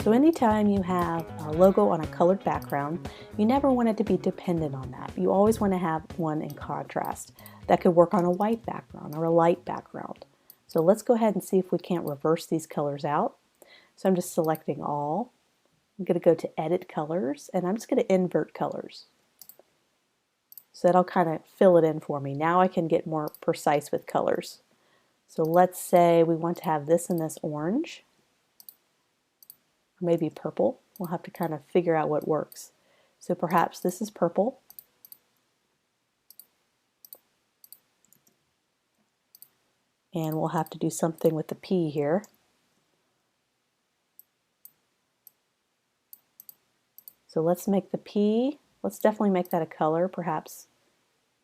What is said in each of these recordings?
So anytime you have a logo on a colored background, you never want it to be dependent on that. You always want to have one in contrast. That could work on a white background or a light background. So let's go ahead and see if we can't reverse these colors out. So I'm just selecting all. I'm going to go to Edit Colors, and I'm just going to invert colors. So that'll kind of fill it in for me. Now I can get more precise with colors. So let's say we want to have this and this orange, or maybe purple. We'll have to kind of figure out what works. So perhaps this is purple. And we'll have to do something with the P here. So let's make the P, let's definitely make that a color, perhaps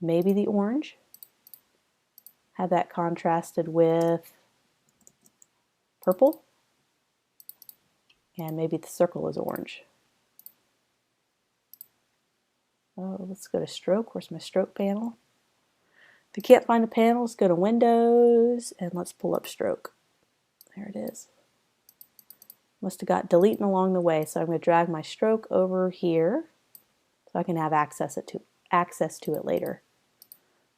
maybe the orange. Have that contrasted with purple. And maybe the circle is orange. Oh, let's go to stroke. Where's my stroke panel? If you can't find a panel, let's go to Windows and let's pull up stroke. There it is. Must have got deleting along the way, so I'm going to drag my stroke over here so I can have access to it later.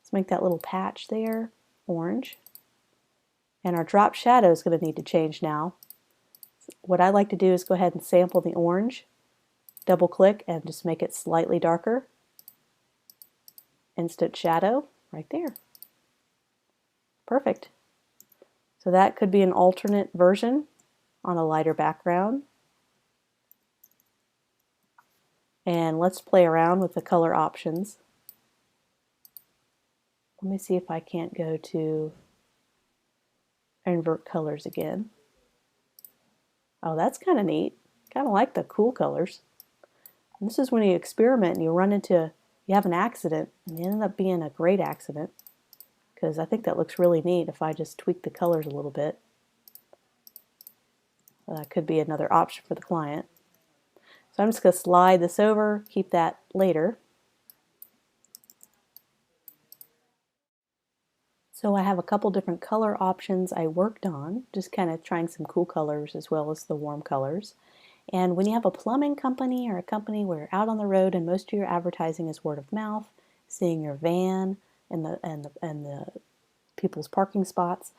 Let's make that little patch there orange. And our drop shadow is going to need to change now. What I like to do is go ahead and sample the orange, double click and just make it slightly darker. Instant shadow right there. Perfect. So that could be an alternate version on a lighter background. And let's play around with the color options. Let me see if I can't go to invert colors again. Oh, that's kind of neat. Kind of like the cool colors. And this is when you experiment and you have an accident, and it ended up being a great accident, because I think that looks really neat if I just tweak the colors a little bit. That could be another option for the client. So I'm just going to slide this over, keep that later. So I have a couple different color options I worked on, just kind of trying some cool colors as well as the warm colors. And when you have a plumbing company or a company where you're out on the road and most of your advertising is word of mouth, seeing your van and the people's parking spots,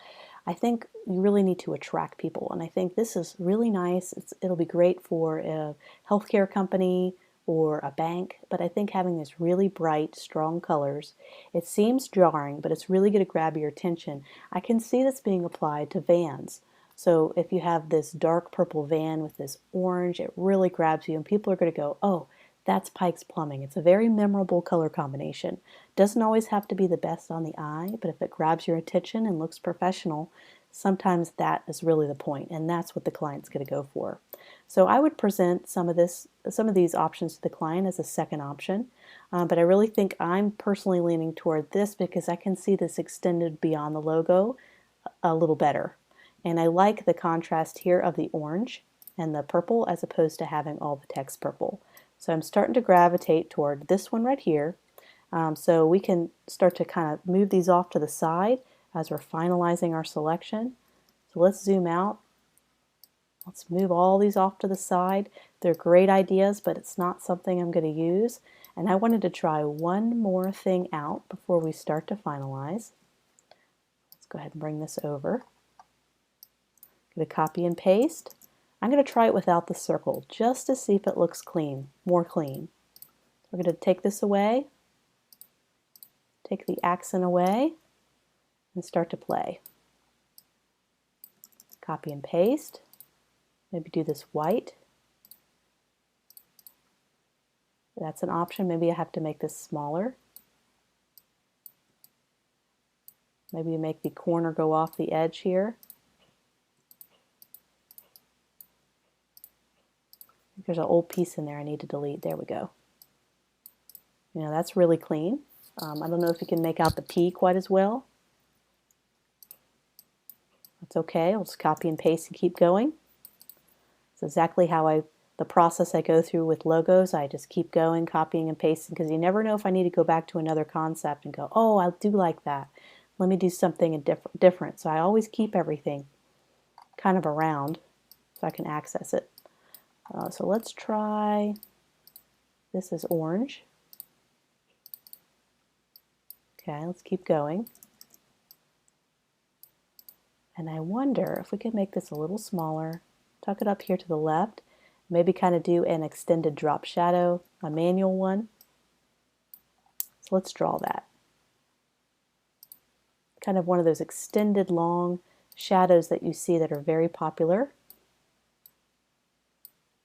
I think you really need to attract people. And I think this is really nice. It'll be great for a healthcare company or a bank, but I think having these really bright, strong colors, it seems jarring, but it's really going to grab your attention. I can see this being applied to vans. So if you have this dark purple van with this orange, it really grabs you and people are going to go, oh, that's Pike's Plumbing. It's a very memorable color combination. Doesn't always have to be the best on the eye, but if it grabs your attention and looks professional, sometimes that is really the point, and that's what the client's going to go for. So I would present some of these options to the client as a second option, but I really think I'm personally leaning toward this because I can see this extended beyond the logo a little better. And I like the contrast here of the orange and the purple as opposed to having all the text purple. So I'm starting to gravitate toward this one right here. So we can start to kind of move these off to the side as we're finalizing our selection. So let's zoom out. Let's move all these off to the side. They're great ideas, but it's not something I'm going to use. And I wanted to try one more thing out before we start to finalize. Let's go ahead and bring this over. Going to copy and paste. I'm going to try it without the circle just to see if it looks clean, more clean. We're going to take this away, take the accent away, and start to play. Copy and paste. Maybe do this white. That's an option. Maybe I have to make this smaller. Maybe make the corner go off the edge here. There's an old piece in there I need to delete. There we go. You know, that's really clean. I don't know if you can make out the P quite as well. That's okay. I'll just copy and paste and keep going. It's exactly how the process I go through with logos. I just keep going, copying and pasting, because you never know if I need to go back to another concept and go, oh, I do like that. Let me do something different. So I always keep everything kind of around so I can access it. So let's try, this is orange. Okay, let's keep going. And I wonder if we could make this a little smaller, tuck it up here to the left, maybe kind of do an extended drop shadow, a manual one. So let's draw that. Kind of one of those extended long shadows that you see that are very popular.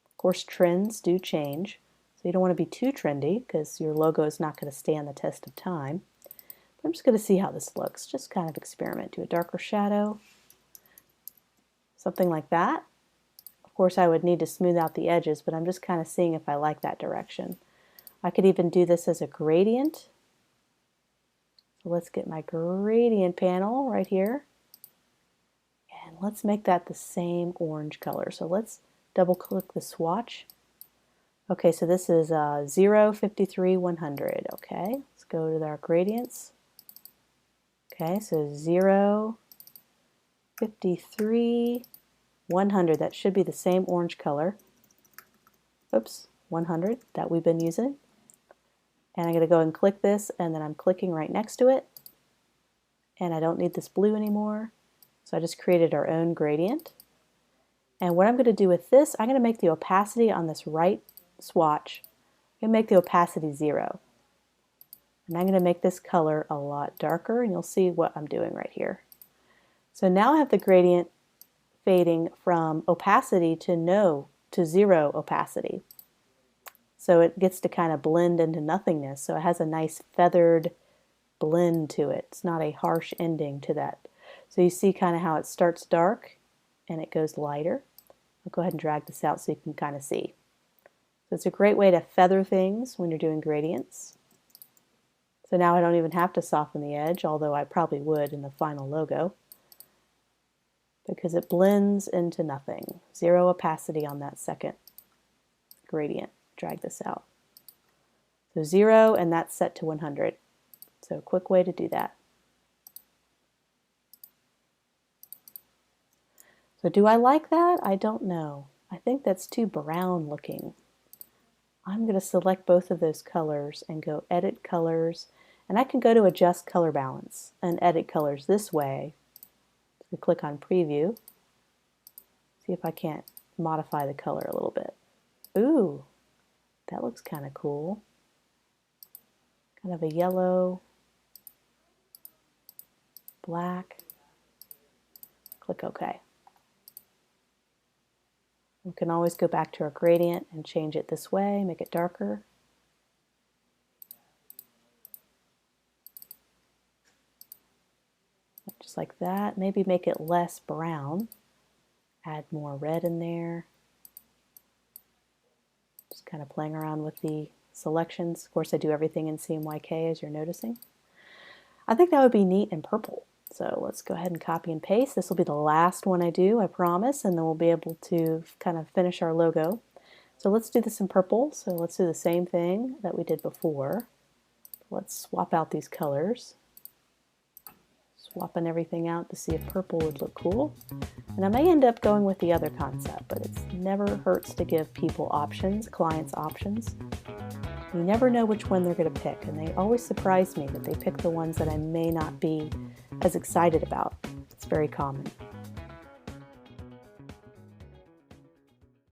Of course, trends do change, so you don't want to be too trendy because your logo is not going to stand the test of time. But I'm just going to see how this looks, just kind of experiment. Do a darker shadow, something like that. Of course, I would need to smooth out the edges, but I'm just kind of seeing if I like that direction. I could even do this as a gradient. So let's get my gradient panel right here. And let's make that the same orange color. So let's double click the swatch. Okay, so this is 0, 53, 100. Okay, let's go to our gradients. Okay, so 0, 53, 100. That should be the same orange color. Oops, 100 that we've been using. And I'm going to go and click this, and then I'm clicking right next to it. And I don't need this blue anymore. So I just created our own gradient. And what I'm going to do with this, I'm going to make the opacity on this right swatch, I'm going to make the opacity 0. And I'm going to make this color a lot darker, and you'll see what I'm doing right here. So now I have the gradient fading from opacity to 0 opacity. So it gets to kind of blend into nothingness. So it has a nice feathered blend to it. It's not a harsh ending to that. So you see kind of how it starts dark and it goes lighter. I'll go ahead and drag this out so you can kind of see. So it's a great way to feather things when you're doing gradients. So now I don't even have to soften the edge, although I probably would in the final logo, because it blends into nothing. 0 opacity on that second gradient. Drag this out. So 0, and that's set to 100. So a quick way to do that. So do I like that? I don't know. I think that's too brown looking. I'm going to select both of those colors and go edit colors, and I can go to adjust color balance and edit colors this way. So click on preview, see if I can't modify the color a little bit. Ooh, that looks kind of cool. Kind of a yellow, black. Click OK. We can always go back to our gradient and change it this way, make it darker. Just like that. Maybe make it less brown. Add more red in there. Just kind of playing around with the selections. Of course, I do everything in CMYK, as you're noticing. I think that would be neat in purple. So let's go ahead and copy and paste. This will be the last one I do, I promise, and then we'll be able to kind of finish our logo. So let's do this in purple. So let's do the same thing that we did before. Let's swap out these colors. Swapping everything out to see if purple would look cool. And I may end up going with the other concept, but it never hurts to give people options, clients options. You never know which one they're going to pick, and they always surprise me that they pick the ones that I may not be as excited about. It's very common.